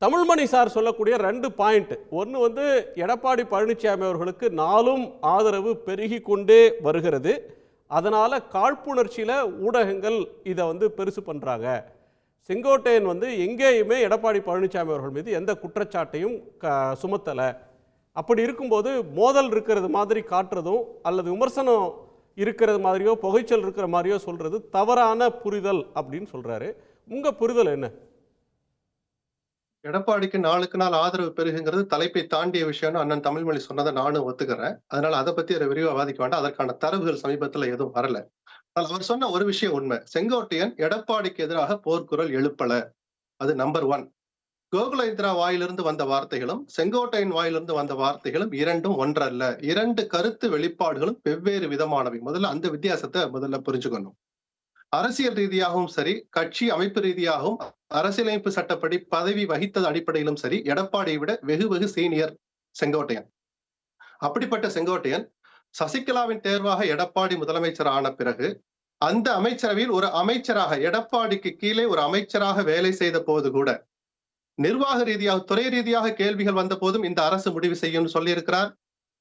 Tamilmani sir சொல்லக்கூடிய 2 point. ஒன்று வந்து எடப்பாடி பழனிசாமி அவர்களுக்கு நாளும் ஆதரவு பெருகி கொண்டே வருகிறது. அதனால் காழ்ப்புணர்ச்சியில் ஊடகங்கள் இதை வந்து பெருசு பண்ணுறாங்க. செங்கோட்டையன் வந்து எங்கேயுமே எடப்பாடி பழனிசாமி அவர்கள் மீது எந்த குற்றச்சாட்டையும் சுமத்தலை. அப்படி இருக்கும்போது மோதல் இருக்கிறது மாதிரி காட்டுறதும் அல்லது விமர்சனம் இருக்கிறது மாதிரியோ புகைச்சல் இருக்கிற மாதிரியோ சொல்கிறது தவறான புரிதல் அப்படின்னு சொல்கிறாரு. உங்கள் புரிதல் என்ன? எடப்பாடிக்கு நாளுக்கு நாள் ஆதரவு பெருகுங்கிறது தலைப்பை தாண்டிய விஷயம்னு அண்ணன் தமிழ்மொழி சொன்னதை நானும் ஒத்துக்கிறேன். அதனால அதை பத்தி விரிவா வாதிக்க வேண்டாம். அதற்கான தரவுகள் சமீபத்துல எதுவும் வரல. அவர் சொன்ன ஒரு விஷயம் உண்மை. செங்கோட்டையன் எடப்பாடிக்கு எதிராக போர்க்குரல் எழுப்பல. அது நம்பர் 1. கோகுலேந்திரா வாயிலிருந்து வந்த வார்த்தைகளும் செங்கோட்டையன் வாயிலிருந்து வந்த வார்த்தைகளும் இரண்டும் ஒன்றல்ல. 2 கருத்து வெளிப்பாடுகளும் வெவ்வேறு விதமானவை. முதல்ல அந்த வித்தியாசத்தை புரிஞ்சுக்கணும். அரசியல் ரீதியாகவும் சரி, கட்சி அமைப்பு ரீதியாகவும் அரசியலமைப்பு சட்டப்படி பதவி வகித்தது அடிப்படையிலும் சரி, எடப்பாடியை விட வெகு வெகு சீனியர் செங்கோட்டையன். அப்படிப்பட்ட செங்கோட்டையன் சசிகலாவின் தேர்வாக எடப்பாடி முதலமைச்சர் ஆன பிறகு அந்த அமைச்சரவையில் ஒரு அமைச்சராக, எடப்பாடிக்கு கீழே ஒரு அமைச்சராக வேலை செய்த போது கூட நிர்வாக ரீதியாக, துறை ரீதியாக கேள்விகள் வந்த போதும் இந்த அரசு முடிவு செய்யும் சொல்லியிருக்கிறார்.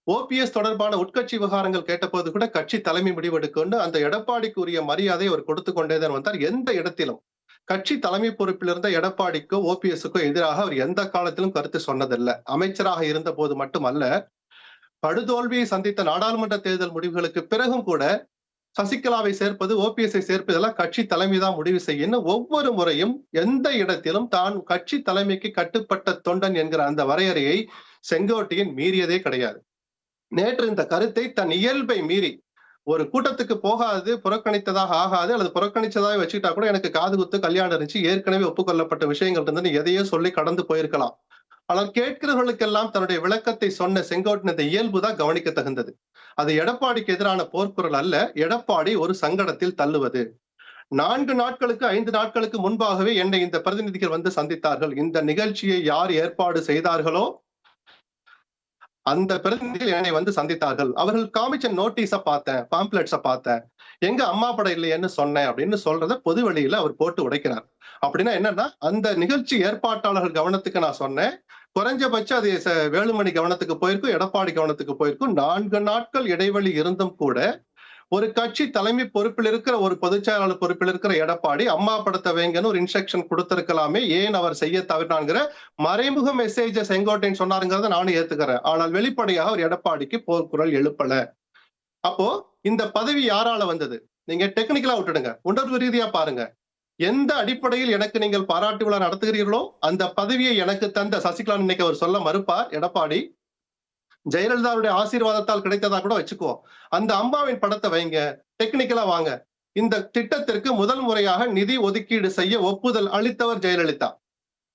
ஓபிஎஸ் தொடர்பான உட்கட்சி விவகாரங்கள் கேட்டபோது கூட கட்சி தலைமை முடிவெடுக்கொண்டு அந்த எடப்பாடிக்கு உரிய மரியாதை அவர் கொடுத்து கொண்டேதான் வந்தார். எந்த இடத்திலும் கட்சி தலைமை பொறுப்பில் இருந்த எடப்பாடிக்கோ ஓபிஎஸ்க்கோ எதிராக அவர் எந்த காலத்திலும் கருத்து சொன்னதில்லை. அமைச்சராக இருந்த போது மட்டுமல்ல, படுதோல்வியை சந்தித்த நாடாளுமன்ற தேர்தல் முடிவுகளுக்கு பிறகும் கூட சசிகலாவை சேர்ப்பது, ஓபிஎஸ்ஐ சேர்ப்பதெல்லாம் கட்சி தலைமை தான் முடிவு செய்யணும். ஒவ்வொரு முறையும் எந்த இடத்திலும் தான் கட்சி தலைமைக்கு கட்டுப்பட்ட தொண்டன் என்கிற அந்த வரையறையை செங்கோட்டையன் மீறியதே கிடையாது. நேற்று இந்த கருத்தை தன் இயல்பை மீறி, ஒரு கூட்டத்துக்கு போகாது, புறக்கணித்ததாக ஆகாது, அல்லது புறக்கணிச்சதாக வச்சுக்கிட்டா கூட எனக்கு காது குத்து கல்யாணம் இருந்துச்சு, ஏற்கனவே ஒப்புக்கொள்ளப்பட்ட விஷயங்கள் இருந்து எதையோ சொல்லி கடந்து போயிருக்கலாம். ஆனால் கேட்கிறவர்களுக்கெல்லாம் தன்னுடைய விளக்கத்தை சொன்ன செங்கோட்டையன் இந்த இயல்புதான் கவனிக்க தகுந்தது. அது எடப்பாடிக்கு எதிரான போர்க்குரல் அல்ல. எடப்பாடி ஒரு சங்கடத்தில் தள்ளுவது. 4 நாட்களுக்கு 5 நாட்களுக்கு முன்பாகவே என்னை இந்த பிரதிநிதிகள் வந்து சந்தித்தார்கள். இந்த நிகழ்ச்சியை யார் ஏற்பாடு செய்தார்களோ அந்த பிரதிநிதிகள் என்னை வந்து சந்தித்தார்கள். அவர்கள் காமிச்ச நோட்டீஸ பார்த்தேன், பாம்ப்ளெட்ஸ பார்த்தேன், எங்க அம்மா படம் இல்லையேன்னு சொன்னேன் அப்படின்னு சொல்றத பொது வெளியில அவர் போட்டு உடைக்கிறார். அப்படின்னா என்னன்னா, அந்த நிகழ்ச்சி ஏற்பாட்டாளர்கள் கவனத்துக்கு நான் சொன்னேன், குறைஞ்சபட்சம் அது வேலுமணி கவனத்துக்கு போயிருக்கும், எடப்பாடி கவனத்துக்கு போயிருக்கும். 4 நாட்கள் இடைவெளி இருந்தும் கூட ஒரு கட்சி தலைமை பொறுப்பில் இருக்கிற, ஒரு பொதுச் செயலாளர் பொறுப்பில் இருக்கிற எடப்பாடி அம்மா படத்தை வைங்கன்னு ஒரு இன்ஸ்ட்ரக்ஷன் கொடுத்திருக்கலாமே, ஏன் அவர் செய்ய தவறினாங்கிற மறைமுக மெசேஜ செங்கோட்டையன் சொன்னாருங்கிறத நானும் ஏத்துக்கிறேன். ஆனால் வெளிப்படையாக அவர் எடப்பாடிக்கு போர்க்குரல் எழுப்பல. அப்போ இந்த பதவி யாரால வந்தது? நீங்க டெக்னிக்கலா விட்டுடுங்க, உணர்வு ரீதியா பாருங்க. எந்த அடிப்படையில் எனக்கு நீங்கள் பாராட்டு விழா நடத்துகிறீர்களோ அந்த பதவியை எனக்கு தந்த சசிகலா, இன்னைக்கு அவர் சொல்ல மறுப்பார் எடப்பாடி, ஜெயலலிதாவுடைய ஆசீர்வாதத்தால் கிடைத்ததா கூட வச்சுக்குவோம். அந்த அம்மாவின் படத்தை வைங்க, டெக்னிக்கலா வாங்க. இந்த திட்டத்திற்கு முதல் முறையாக நிதி ஒதுக்கீடு செய்ய ஒப்புதல் அளித்தவர் ஜெயலலிதா.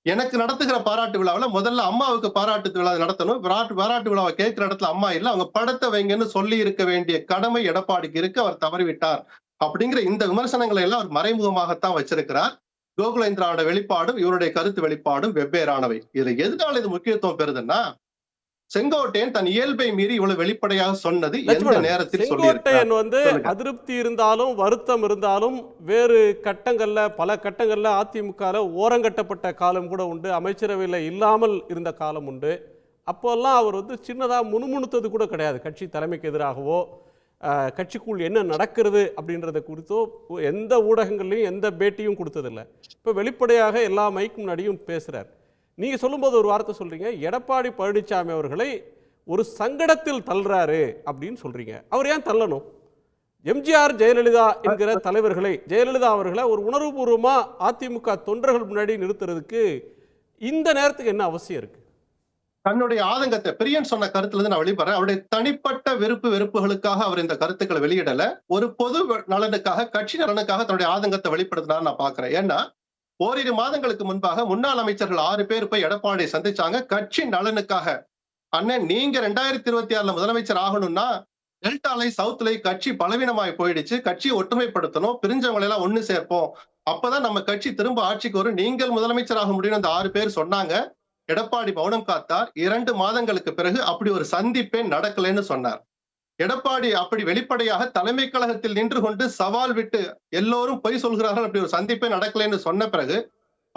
எனக்கு நடத்துகிற பாராட்டு விழாவில் முதல்ல அம்மாவுக்கு பாராட்டு விழா நடத்தணும். பாராட்டு விழாவை கேட்கிற இடத்துல அம்மா இல்லை, அவங்க படத்தை வைங்கன்னு சொல்லி இருக்க வேண்டிய கடமை எடப்பாடிக்கு இருக்கு, அவர் தவறிவிட்டார் அப்படிங்கிற இந்த விமர்சனங்களை எல்லாம் அவர் மறைமுகமாகத்தான் வச்சிருக்கிறார். கோகுலேந்திராவோட வெளிப்பாடும் இவருடைய கருத்து வெளிப்பாடும் வெவ்வேறானவை. இதுல எதனால இது முக்கியத்துவம் பெறுதுன்னா, செங்கோட்டையன் தன் இயல்பை மீறி இவ்வளவு வெளிப்படையாக சொன்னது எந்த நேரத்தில் செங்கோட்டையன் வந்து அதிருப்தி இருந்தாலும் வருத்தம் இருந்தாலும் வேறு கட்டங்கள்ல, பல கட்டங்கள்ல அதிமுக ஓரங்கட்டப்பட்ட காலம் கூட உண்டு, அமைச்சரவையில் இல்லாமல் இருந்த காலம் உண்டு. அப்போல்லாம் அவர் வந்து சின்னதாக முணுமுணுத்தது கூட கிடையாது. கட்சி தலைமைக்கு எதிராகவோ கட்சிக்குள் என்ன நடக்கிறது அப்படின்றத குறித்தோ எந்த ஊடகங்கள்லையும் எந்த பேட்டியும் கொடுத்ததில்லை. இப்போ வெளிப்படையாக எல்லா மைக்கு முன்னாடியும் பேசுகிறார். நீங்கள் சொல்லும்போது ஒரு வார்த்தை சொல்கிறீங்க, எடப்பாடி பழனிசாமி அவர்களை ஒரு சங்கடத்தில் தள்ளுறாரு அப்படின்னு சொல்கிறீங்க. அவர் ஏன் தள்ளணும்? எம்ஜிஆர், ஜெயலலிதா என்கிற தலைவர்களை, ஜெயலலிதா அவர்களை ஒரு உணர்வுபூர்வமாக அதிமுக தொண்டர்கள் முன்னாடி நிறுத்துறதுக்கு இந்த நேரத்துக்கு என்ன அவசியம் இருக்கு? தன்னுடைய ஆதங்கத்தை பிரியன் சொன்ன கருத்துல இருந்து நான் வெளிப்படுறேன். அவருடைய தனிப்பட்ட வெறுப்புகளுக்காக அவர் இந்த கருத்துக்களை வெளியிடல. ஒரு பொது நலனுக்காக, கட்சி நலனுக்காக தன்னுடைய ஆதங்கத்தை வெளிப்படுத்தினார் நான் பாக்குறேன். ஏன்னா ஓரிரு மாதங்களுக்கு முன்பாக முன்னாள் அமைச்சர்கள் 6 பேர் போய் எடப்பாடியை சந்திச்சாங்க கட்சி நலனுக்காக. அண்ணன், நீங்க 2026 முதலமைச்சர் ஆகணும்னா டெல்டாலை, சவுத்லை கட்சி பலவீனமாய் போயிடுச்சு, கட்சியை ஒற்றுமைப்படுத்தணும், பிரிஞ்சவங்களை எல்லாம் ஒண்ணு சேர்ப்போம், அப்பதான் நம்ம கட்சி திரும்ப ஆட்சிக்கு வரும், நீங்கள் முதலமைச்சராக முடியும் அந்த 6 பேர் சொன்னாங்க. எடப்பாடி மௌனம் காத்தார். 2 மாதங்களுக்கு பிறகு அப்படி ஒரு சந்திப்பே நடக்கலைன்னு சொன்னார். எடப்பாடி அப்படி வெளிப்படையாக தலைமை கழகத்தில் நின்று கொண்டு சவால் விட்டு எல்லோரும் பொய் சொல்கிறார்கள், அப்படி ஒரு சந்திப்பே நடக்கலைன்னு சொன்ன பிறகு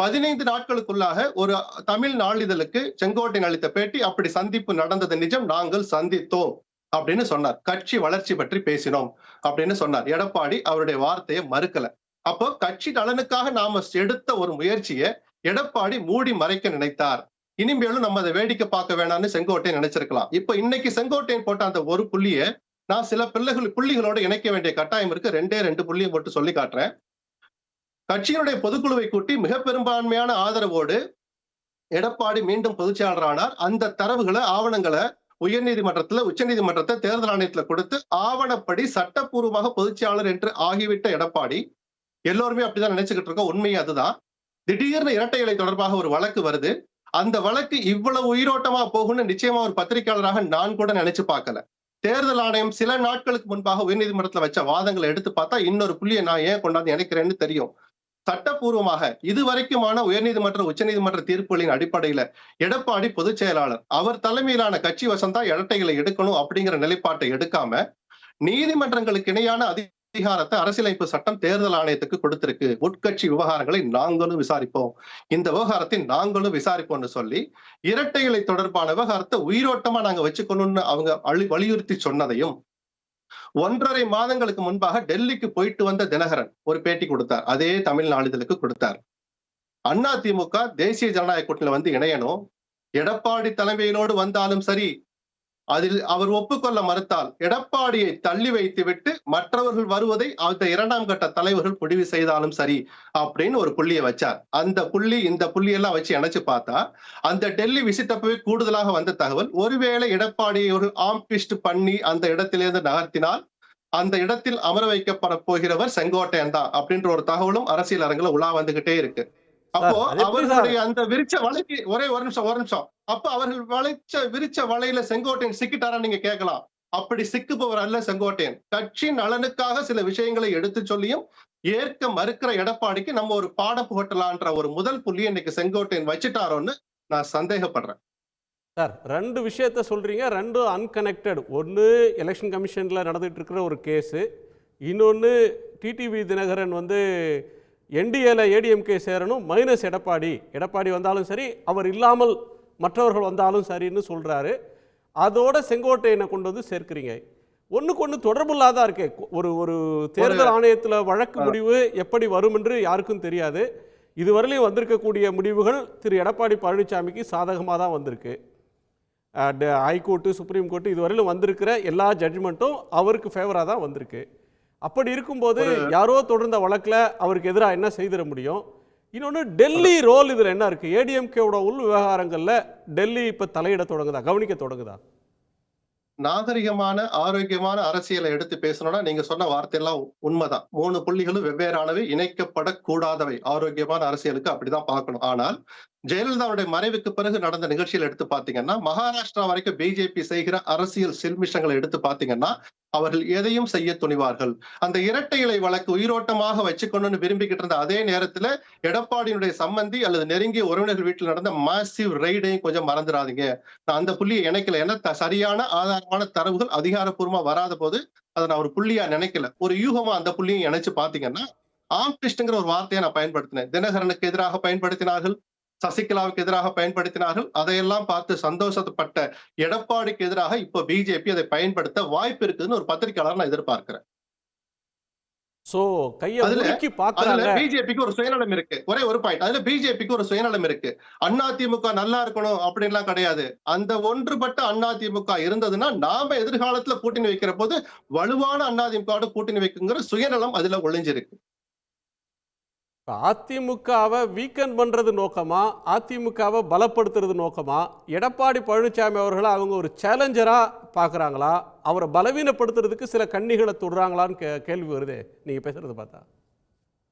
15 நாட்களுக்குள்ளாக ஒரு தமிழ் நாளிதழுக்கு செங்கோட்டையன் அளித்த பேட்டி, அப்படி சந்திப்பு நடந்தது நிஜம், நாங்கள் சந்தித்தோம் அப்படின்னு சொன்னார். கட்சி வளர்ச்சி பற்றி பேசினோம் அப்படின்னு சொன்னார். எடப்பாடி அவருடைய வார்த்தையை மறுக்கல. அப்போ கட்சி நலனுக்காக நாம எடுத்த ஒரு முயற்சியை எடப்பாடி மூடி மறைக்க நினைத்தார். இனிமேலும் நம்ம அதை வேடிக்கை பார்க்க வேணாம்னு செங்கோட்டையன் நினைச்சிருக்கலாம். இப்ப இன்னைக்கு செங்கோட்டையன் போட்ட அந்த ஒரு புள்ளியை நான் சில புள்ளிகளோட இணைக்க வேண்டிய கட்டாயம் இருக்கு. 2 புள்ளியை மட்டும் சொல்லி காட்டுறேன். கட்சியினுடைய பொதுக்குழுவை கூட்டி மிக பெரும்பான்மையான ஆதரவோடு எடப்பாடி மீண்டும் பொதுச்செயலாளர் ஆனார். அந்த தரவுகளை, ஆவணங்களை உயர்நீதிமன்றத்துல, உச்சநீதிமன்றத்தை, தேர்தல் ஆணையத்துல கொடுத்து ஆவணப்படி சட்டப்பூர்வமாக பொதுச்செயலாளர் என்று ஆகிவிட்ட எடப்பாடி, எல்லோருமே அப்படிதான் நினைச்சுக்கிட்டு இருக்கோம், உண்மை அதுதான். திடீர்னு இரட்டை இலை தொடர்பாக ஒரு வழக்கு வருது. அந்த வழக்கு இவ்வளவு உயிரோட்டமா போகும்னு நிச்சயமா ஒரு பத்திரிகையாளராக நான் கூட நினைச்சு பார்க்கல. தேர்தல் ஆணையம் சில நாட்களுக்கு முன்பாக உயர்நீதிமன்றத்துல வச்ச வாதங்களை எடுத்து பார்த்தா இன்னொரு புள்ளியை நான் ஏன் கொண்டாந்து இணைக்கிறேன்னு தெரியும். சட்டப்பூர்வமாக இதுவரைக்குமான உயர்நீதிமன்ற, உச்சநீதிமன்ற தீர்ப்புகளின் அடிப்படையில எடப்பாடி பொதுச் செயலாளர், அவர் தலைமையிலான கட்சி வசம்தான் இரட்டைகளை எடுக்கணும் அப்படிங்கிற நிலைப்பாட்டை எடுக்காம நீதிமன்றங்களுக்கு இணையான அதிகாரத்தை அரசியலமைப்பு சட்டம் தேர்தல் ஆணையத்துக்கு கொடுத்திருக்கு. உட்கட்சி விவகாரங்களை நாங்களும் விசாரிப்போம், இந்த விவகாரத்தை நாங்களும் விசாரிப்போம்னு சொல்லி இரட்டை இலை தொடர்பான விவகாரத்தை உயிரோட்டமா நாங்க வச்சுக்கணும்னு அவங்க வலியுறுத்தி சொன்னதையும் 1.5 மாதங்களுக்கு முன்பாக டெல்லிக்கு போயிட்டு வந்த தினகரன் ஒரு பேட்டி கொடுத்தார். அதே தமிழ் நாளிதழுக்கு கொடுத்தார். அதிமுக தேசிய ஜனநாயக கூட்டணியில வந்து இணையணும், எடப்பாடி தலைமையிலோடு வந்தாலும் சரி, அதில் அவர் ஒப்புக்கொள்ள மறுத்தால் எடப்பாடியை தள்ளி வைத்து விட்டு மற்றவர்கள் வருவதை அந்த 2ஆம் கட்ட தலைவர்கள் முடிவு செய்தாலும் சரி அப்படின்னு ஒரு புள்ளியை வச்சார். அந்த புள்ளி இந்த புள்ளி எல்லாம் வச்சு இணைச்சு பார்த்தா அந்த டெல்லி விசிட்டப்பவே கூடுதலாக வந்த தகவல், ஒருவேளை எடப்பாடியை ஒரு ஆம்பிஸ்ட் பண்ணி அந்த இடத்திலிருந்து நகர்த்தினால் அந்த இடத்தில் அமர வைக்கப்பட போகிறவர் செங்கோட்டையன் தான் அப்படின்ற ஒரு தகவலும் அரசியல் அரங்குல உலா வந்துகிட்டே இருக்கு. அப்போ அவர்களுடைய அந்த விரிச்ச வலைக்கு ஒரு நிமிஷம் அப்ப அவர்கள் விரிச்ச வலையில செங்கோட்டையன் சிக்கிட்டாரா நீங்க கேட்கலாம். அப்படி சிக்குபவர் அல்ல செங்கோட்டையன். கட்சி நலனுக்காக சில விஷயங்களை எடுத்து சொல்லியும் ஏற்க மறுக்கிற எடப்பாடிக்கு நம்ம ஒரு பாடம் புகட்டலான்ற ஒரு முதல் புள்ளி இன்னைக்கு செங்கோட்டையன் வச்சுட்டாரோன்னு நான் சந்தேகப்படுறேன். சார், 2 விஷயத்த சொல்றீங்க, 2 அன்கனெக்டட். ஒன்று எலெக்ஷன் கமிஷன்ல நடந்துட்டு இருக்கிற ஒரு கேஸு, இன்னொன்று டிடிவி தினகரன் வந்து என்டிஏல ஏடிஎம்கே சேரணும் மைனஸ் எடப்பாடி வந்தாலும் சரி, அவர் இல்லாமல் மற்றவர்கள் வந்தாலும் சரின்னு சொல்றாரு. அதோட செங்கோட்டையனை கொண்டு வந்து சேர்க்கிறீங்க. ஒன்றுக்கு ஒன்று தொடர்புள்ளாதான் இருக்கே. ஒரு தேர்தல் ஆணையத்தில் வழக்கு முடிவு எப்படி வரும் என்று யாருக்கும் தெரியாது. இதுவரையிலும் வந்திருக்கக்கூடிய முடிவுகள் திரு எடப்பாடி பழனிசாமிக்கு சாதகமாக தான் வந்திருக்கு. ஹைகோர்ட்டு, சுப்ரீம் கோர்ட்டு இதுவரையிலும் வந்திருக்கிற எல்லா ஜட்ஜ்மெண்ட்டும் அவருக்கு ஃபேவராக தான் வந்திருக்கு. அப்படி இருக்கும்போது யாரோ தொடர்ந்த வழக்கில் அவருக்கு எதிராக என்ன செய்திட முடியும்? இன்னொன்று, டெல்லி ரோல் இதில் என்ன இருக்கு? ஏடிஎம்கேவோட உள் விவகாரங்களில் டெல்லி இப்போ தலையிட தொடங்குதா, கவனிக்க தொடங்குதா? நாகரிகமான ஆரோக்கியமான அரசியலை எடுத்து பேசணும்னா நீங்க சொன்ன வார்த்தையெல்லாம் உண்மைதான். 3 புள்ளிகளும் வெவ்வேறானவை, இணைக்கப்படக்கூடாதவை. ஆரோக்கியமான அரசியலுக்கு அப்படிதான் பார்க்கணும். ஆனால் ஜெயலலிதாவுடைய மறைவுக்கு பிறகு நடந்த நிகழ்ச்சியில் எடுத்து பாத்தீங்கன்னா, மகாராஷ்டிரா வரைக்கும் பிஜேபி செய்கிற அரசியல் சில்மிஷங்களை எடுத்து பாத்தீங்கன்னா அவர்கள் எதையும் செய்ய துணிவார்கள். அந்த இரட்டை இலை வழக்கு உயிரோட்டமாக வச்சுக்கணும்னு விரும்பிக்கிட்டு இருந்த அதே நேரத்துல எடப்பாடியினுடைய சம்பந்தி அல்லது நெருங்கிய உறவினர்கள் வீட்டில் நடந்த மாசிவ் ரெய்டையும் கொஞ்சம் மறந்துடாதீங்க. நான் அந்த புள்ளியை இணைக்கல. ஏன்னா சரியான ஆதாரமான தரவுகள் அதிகாரப்பூர்வமா வராத போது அதை நான் ஒரு புள்ளியா நினைக்கல. ஒரு யூகமா அந்த புள்ளியை இணைச்சு பாத்தீங்கன்னா, ஆம்பிஸ்ட்ங்கிற ஒரு வார்த்தையை நான் பயன்படுத்தினேன். தினகரனுக்கு எதிராக பயன்படுத்தினார்கள், சசிகலாவுக்கு எதிராக பயன்படுத்தினார்கள். அதையெல்லாம் பார்த்து சந்தோஷப்பட்ட எடப்பாடிக்கு எதிராக இப்ப பிஜேபி அதை பயன்படுத்த வாய்ப்பு இருக்குதுன்னு ஒரு பத்திரிகையாளர் நான் எதிர்பார்க்கிறேன். பிஜேபிக்கு ஒரு சுயநலம் இருக்கு. ஒரே ஒரு பாயிண்ட், அதுல பிஜேபிக்கு ஒரு சுயநலம் இருக்கு. அதிமுக நல்லா இருக்கணும் அப்படின்லாம் கிடையாது. அந்த ஒன்றுபட்ட அதிமுக இருந்ததுன்னா நாம எதிர்காலத்துல கூட்டணி வைக்கிற போது வலுவான அதிமுக கூட்டணி வைக்குங்கிற சுயநலம் அதுல ஒளிஞ்சிருக்கு. அதிமுகவை வீக்கன் பண்றது நோக்கமா, அதிமுகவை பலப்படுத்துறது நோக்கமா, எடப்பாடி பழனிசாமி அவர்களை அவங்க ஒரு சேலஞ்சரா பாக்குறாங்களா, அவரை பலவீனப்படுத்துறதுக்கு சில கண்ணிகளை தொடுறாங்களான்னு கேள்வி வருது நீங்க பேசுறது பார்த்தா?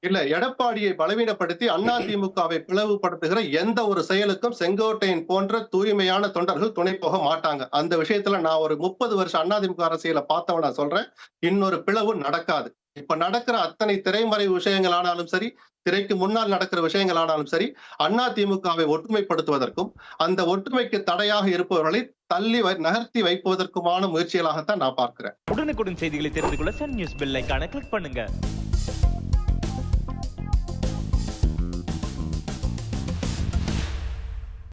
இல்ல, எடப்பாடியை பலவீனப்படுத்தி அதிமுகவை பிளவுபடுத்துகிற எந்த ஒரு செயலுக்கும் செங்கோட்டையன் போன்ற தூய்மையான தொண்டர்கள் துணை போக மாட்டாங்க. அந்த விஷயத்துல நான் ஒரு 30 வருஷம் அதிமுக அரசியலை பார்த்தவன் நான் சொல்றேன், இன்னொரு பிளவு நடக்காது. இப்ப நடக்கிற அத்தனை திரைமறை விஷயங்களானாலும் சரி, திரைக்கு முன்னால் நடக்கிற விஷயங்களானாலும் சரி, அதிமுகவை ஒற்றுமைப்படுத்துவதற்கும் அந்த ஒற்றுமைக்கு தடையாக இருப்பவர்களை தள்ளி நகர்த்தி வைப்பதற்குமான முயற்சிகளாகத்தான் நான் பார்க்கிறேன். உடனுக்குடன் செய்திகளை தெரிந்து கொள்ள சன் நியூஸ் பெல் ஐகானை கிளிக் பண்ணுங்க.